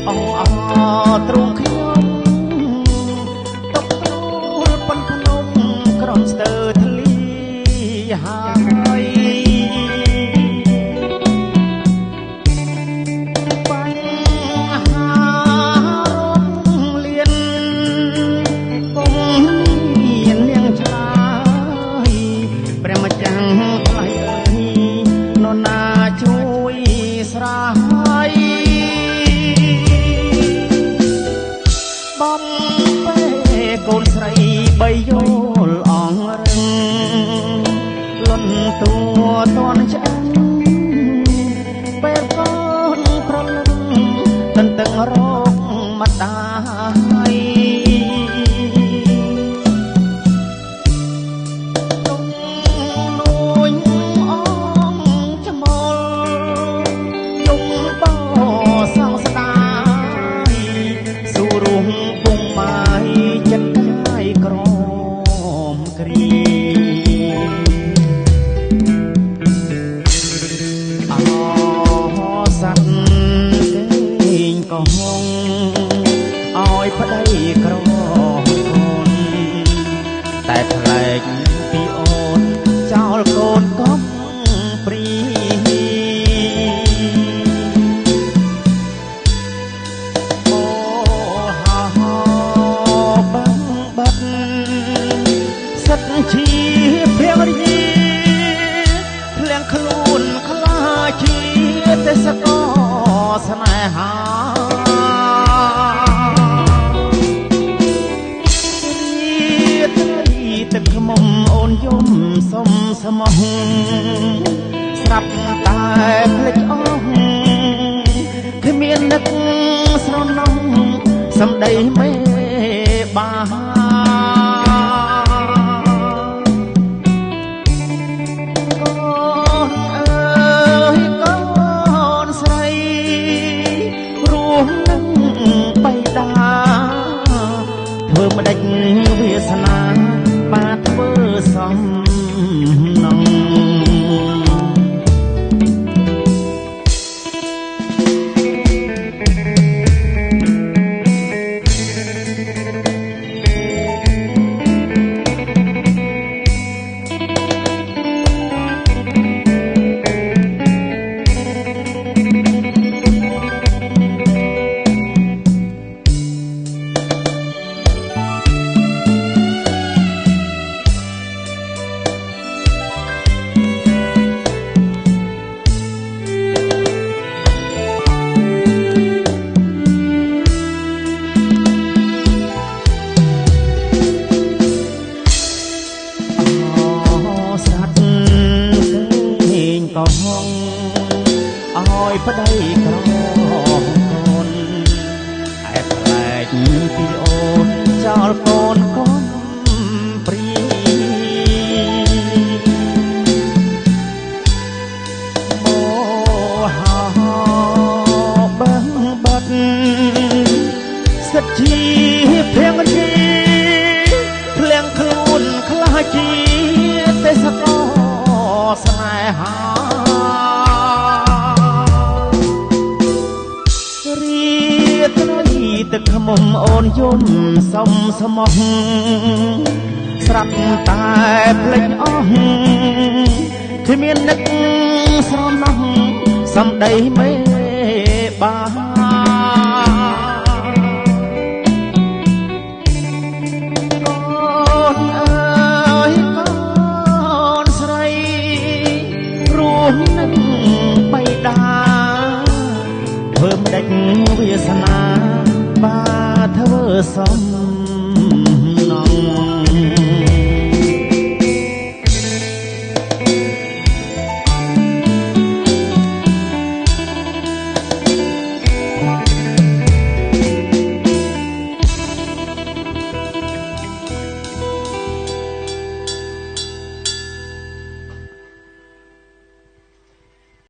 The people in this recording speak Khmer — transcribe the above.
អងអទ្រង់ខ្ញុំតបព្រួលប៉ុនភ្នំក្រំស្ទើរធ្លីហើយបញ្ហារំលៀនពុំមាននាងឆ្លើយព្រះម្ចាស់ថ្លៃអើយនរណាជួយស្រាយបំពេលកូនស្រីបីយល់អងរឹងលន់តួតនឆ្អឹងពេលកូនប្រលឹងទន្ទឹងរកម្ដាយទុំនួយអងច្មល់យំបោសងស្ដាយសូររួមពុំបាយចិត្តកាយក្រមគ្រីអស័តគេងក៏ហងឲ្យប្តីក្រកូនតែផ្លែកពីអូនចោលកូនកំព្រីអូហោបាំងបាត់សិតជាភរិយាភ្លៀងខ្លួនខ្លាចជាទេសកលស្នេហាទឹកខ្មុំអូនយំសុំស្មោះស្រាប់តែភ្លេចអស់គ្មាននឹកស្រណោះសម្ដីមេបាកូនអើយកូនស្រីរួមនឹងបៃតាធ្វើម្ដេចវាសនាបាធ្វើសំណងក៏ហងឲ្យប្តីក្រកូនឯផ្លែកពីអូនចោលកូនកំព្រីអូហោបាំងបាត់សិតជាភរិយាភ្លៀងខ្លួនខ្លាចជាទេសកលស្នេហារីត្រីទឹកខ្មុំអូនយំសុំស្មោះស្រាប់តែភ្លេចអស់គ្មាននឹកស្រណោះសម្ដីមេបានឹងបៃតាធ្វើម្ដេចវាសនាបាធ្វើសំ